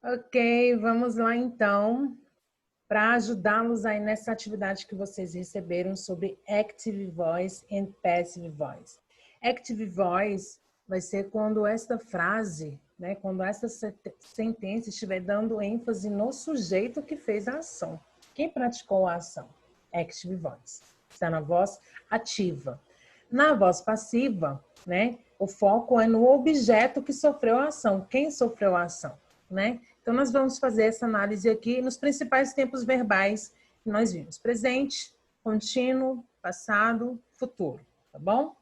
Ok, vamos lá então, para ajudá-los aí nessa atividade que vocês receberam sobre Active Voice and Passive Voice. Active Voice vai ser quando esta frase, né, quando essa sentença estiver dando ênfase no sujeito que fez a ação. Quem praticou a ação? Active Voice. Está na voz ativa. Na voz passiva, né, o foco é no objeto que sofreu a ação. Quem sofreu a ação, né? Então, nós vamos fazer essa análise aqui nos principais tempos verbais que nós vimos. Presente, contínuo, passado, futuro, tá bom?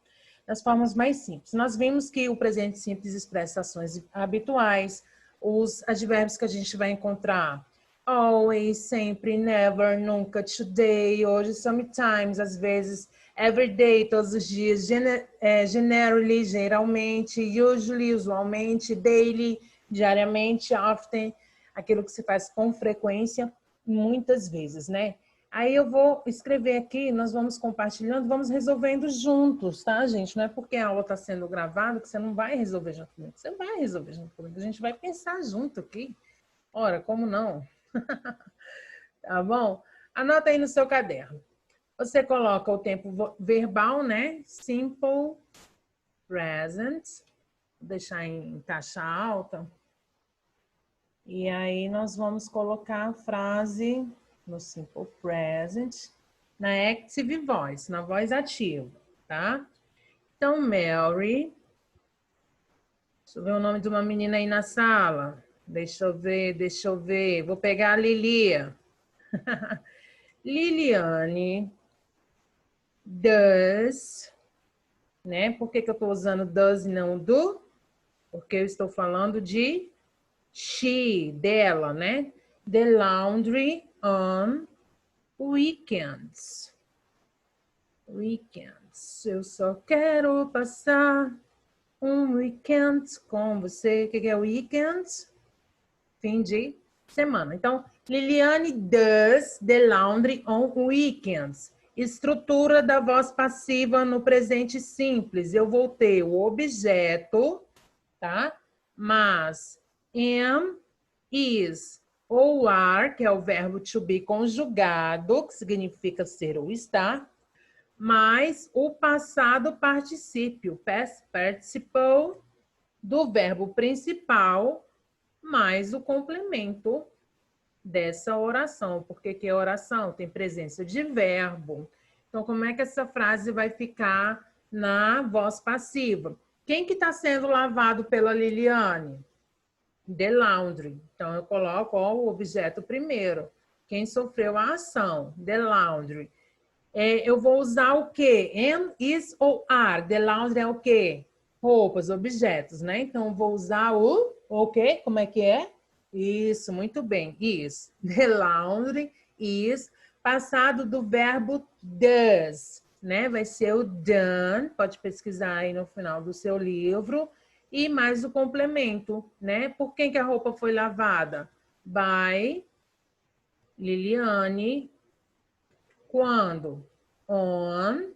Das formas mais simples. Nós vimos que o presente simples expressa ações habituais, os advérbios que a gente vai encontrar: always, sempre, never, nunca, today, hoje, sometimes, às vezes, every day, todos os dias, generally, geralmente, usually, usualmente, daily, diariamente, often, aquilo que se faz com frequência, muitas vezes, né? Aí eu vou escrever aqui, nós vamos compartilhando, vamos resolvendo juntos, tá, gente? Não é porque a aula está sendo gravada que você não vai resolver junto comigo. Você vai resolver junto comigo, a gente vai pensar junto aqui. Ora, como não? Tá bom? Anota aí no seu caderno. Você coloca o tempo verbal, né? Simple present. Vou deixar em caixa alta. E aí nós vamos colocar a frase no simple present, na active voice, na voz ativa, tá? Então, Mary. Deixa eu ver o nome de uma menina aí na sala. Deixa eu ver. Vou pegar a Lilia. Liliane does, né? Por que eu estou usando does e não do? Porque eu estou falando de she, dela, né? The laundry on weekends. Weekends. Eu só quero passar um weekend com você. O que é weekend? Fim de semana. Então, Liliane does the laundry on weekends. Estrutura da voz passiva no presente simples. Eu vou ter o objeto, tá? Mas am, is ou are, que é o verbo to be conjugado, que significa ser ou estar, mais o passado particípio, past participle, do verbo principal, mais o complemento dessa oração. Porque que oração? Tem presença de verbo. Então, como é que essa frase vai ficar na voz passiva? Quem que está sendo lavado pela Liliane? The laundry. Então, eu coloco o objeto primeiro. Quem sofreu a ação? The laundry. Eu vou usar o quê? Am, is ou are? The laundry é o quê? Roupas, objetos, né? Então, vou usar o quê? Como é que é? Isso, muito bem. Is. The laundry is passado do verbo does, né? Vai ser o done. Pode pesquisar aí no final do seu livro. E mais o complemento, né? Por quem que a roupa foi lavada? By Liliane. Quando? On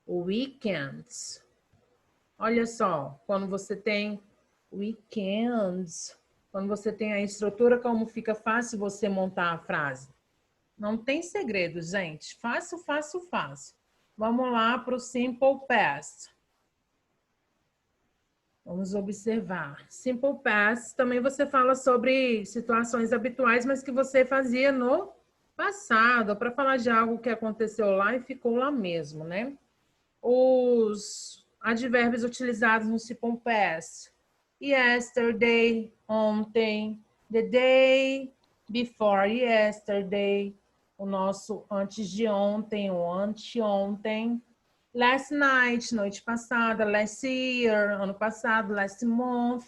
weekends. Olha só, quando você tem weekends, quando você tem a estrutura, como fica fácil você montar a frase. Não tem segredo, gente. Fácil, fácil, fácil. Vamos lá para o simple past. Vamos observar. Simple past, também você fala sobre situações habituais, mas que você fazia no passado, para falar de algo que aconteceu lá e ficou lá mesmo, né? Os advérbios utilizados no simple past. Yesterday, ontem, the day before yesterday, o nosso antes de ontem, o anteontem. Last night, noite passada. Last year, ano passado. Last month,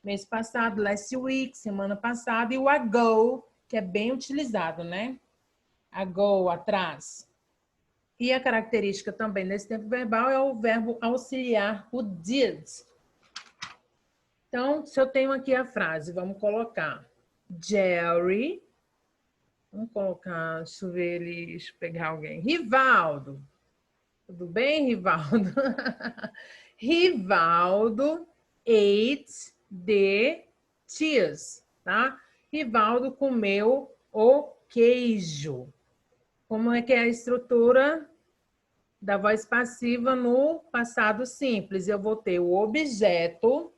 mês passado. Last week, semana passada. E o ago, que é bem utilizado, né? Ago, atrás. E a característica também desse tempo verbal é o verbo auxiliar, o did. Então, se eu tenho aqui a frase, vamos colocar Jerry. Vamos colocar, deixa eu ver, deixa eu pegar alguém. Rivaldo. Tudo bem, Rivaldo? Rivaldo ate the cheese. tá? Rivaldo comeu o queijo. Como é que é a estrutura da voz passiva no passado simples? Eu vou ter o objeto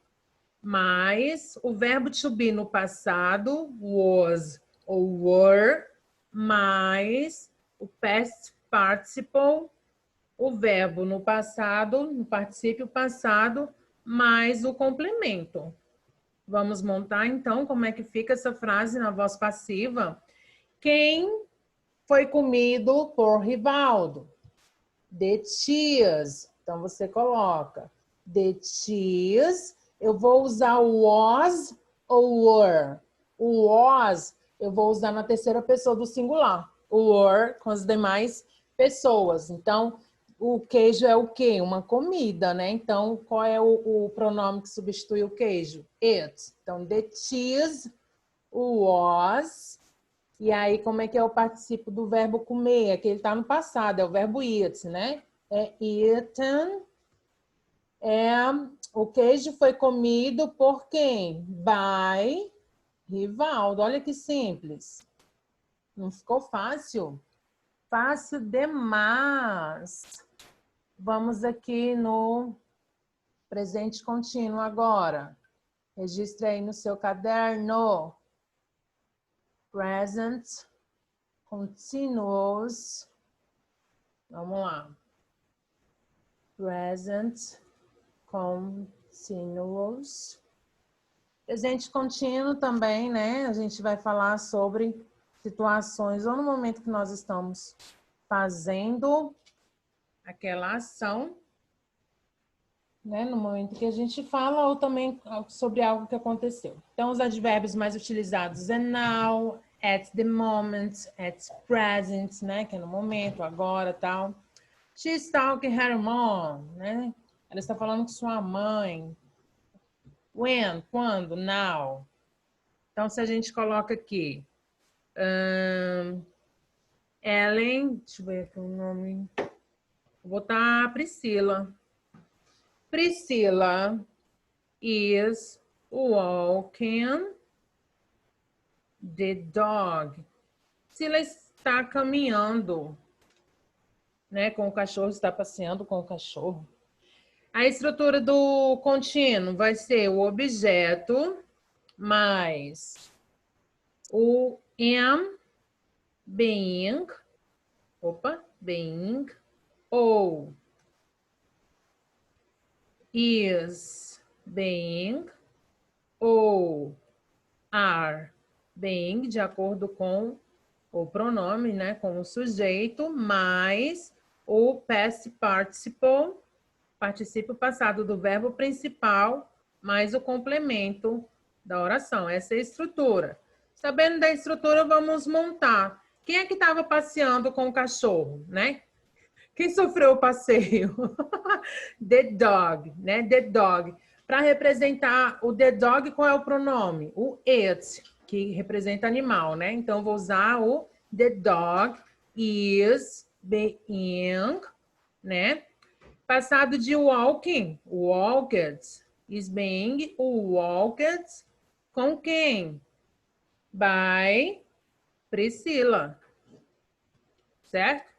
mais o verbo to be no passado, was ou were, mais o past participle, o verbo no passado, no particípio passado, mais o complemento. Vamos montar, então, como é que fica essa frase na voz passiva? Quem foi comido por Rivaldo? The cheese. Então, você coloca the cheese. Eu vou usar o was ou were? O was eu vou usar na terceira pessoa do singular. O were com as demais pessoas. Então, o queijo é o quê? Uma comida, né? Então, qual é o pronome que substitui o queijo? It. Então, the cheese was. E aí, como é que é o participo do verbo comer? É que ele está no passado, é o verbo eat, né? É eaten. O queijo foi comido por quem? By Rivaldo. Olha que simples. Não ficou fácil? Fácil demais. Vamos aqui no presente contínuo agora. Registre aí no seu caderno. Present continuous. Vamos lá. Present continuous. Presente contínuo também, né? A gente vai falar sobre situações ou no momento que nós estamos fazendo aquela ação, né? No momento que a gente fala ou também sobre algo que aconteceu. Então, os advérbios mais utilizados é now, at the moment, at present, né? Que é no momento, agora, tal. She's talking her mom, né? Ela está falando com sua mãe. When, quando, now. Então, se a gente coloca aqui, Ellen, deixa eu ver aqui o nome. Vou botar Priscila. Priscila is walking the dog. Priscila está caminhando, né, com o cachorro, está passeando com o cachorro. A estrutura do contínuo vai ser o objeto mais o am, being, being, ou is being, ou are being, de acordo com o pronome, né, com o sujeito, mais o past participle, particípio passado do verbo principal, mais o complemento da oração. Essa é a estrutura. Sabendo da estrutura, vamos montar. Quem é que estava passeando com o cachorro, né? Quem sofreu o passeio? The dog, né? The dog. Para representar o the dog, qual é o pronome? O it, que representa animal, né? Então, vou usar o the dog is being, né? Passado de walking, walked, is being walked com quem? By Priscila, certo?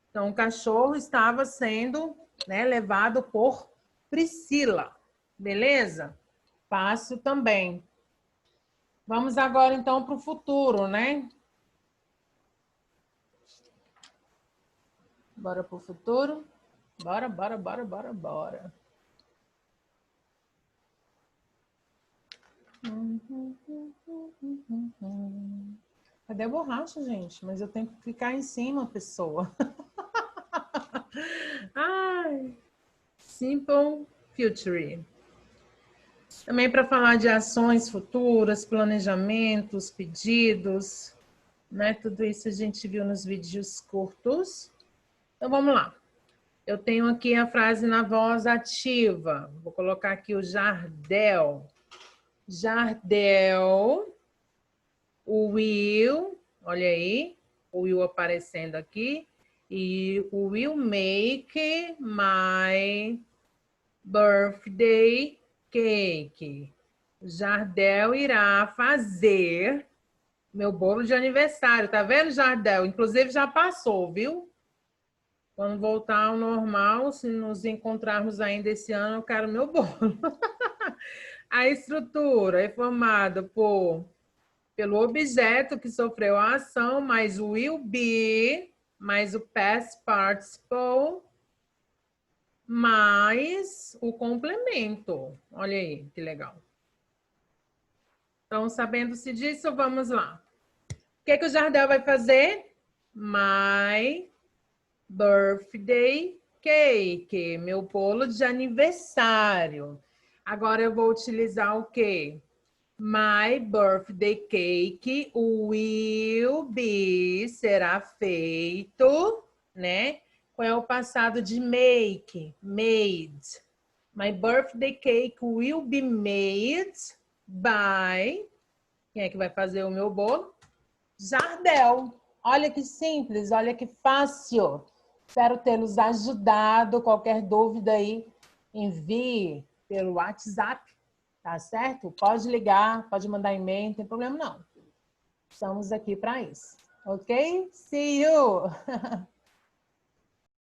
Então, o cachorro estava sendo, né, levado por Priscila, beleza? Passo também. Vamos agora, então, para o futuro, né? Bora para o futuro? Bora, bora, bora, bora, bora. Cadê a borracha, gente? Mas eu tenho que clicar em cima, pessoa. Ai, simple future. Também para falar de ações futuras, planejamentos, pedidos, né? Tudo isso a gente viu nos vídeos curtos. Então, vamos lá. Eu tenho aqui a frase na voz ativa. Vou colocar aqui o Jardel. Jardel will, olha aí, o will aparecendo aqui. E o will make my birthday cake. Jardel irá fazer meu bolo de aniversário. Tá vendo, Jardel? Inclusive já passou, viu? Quando voltar ao normal, se nos encontrarmos ainda esse ano, eu quero meu bolo. A estrutura é formada pelo objeto que sofreu a ação, mais o will be, mais o past participle, mais o complemento. Olha aí, que legal. Então, sabendo-se disso, vamos lá. O que o Jardel vai fazer? My birthday cake, meu bolo de aniversário. Agora eu vou utilizar o quê? My birthday cake will be, será feito, né? Qual é o passado de make? Made. My birthday cake will be made by... Quem é que vai fazer o meu bolo? Jardel. Olha que simples, olha que fácil. Espero tê-los ajudado. Qualquer dúvida aí, envie pelo WhatsApp, tá certo? Pode ligar, pode mandar e-mail, não tem problema não. Estamos aqui para isso. Ok? See you!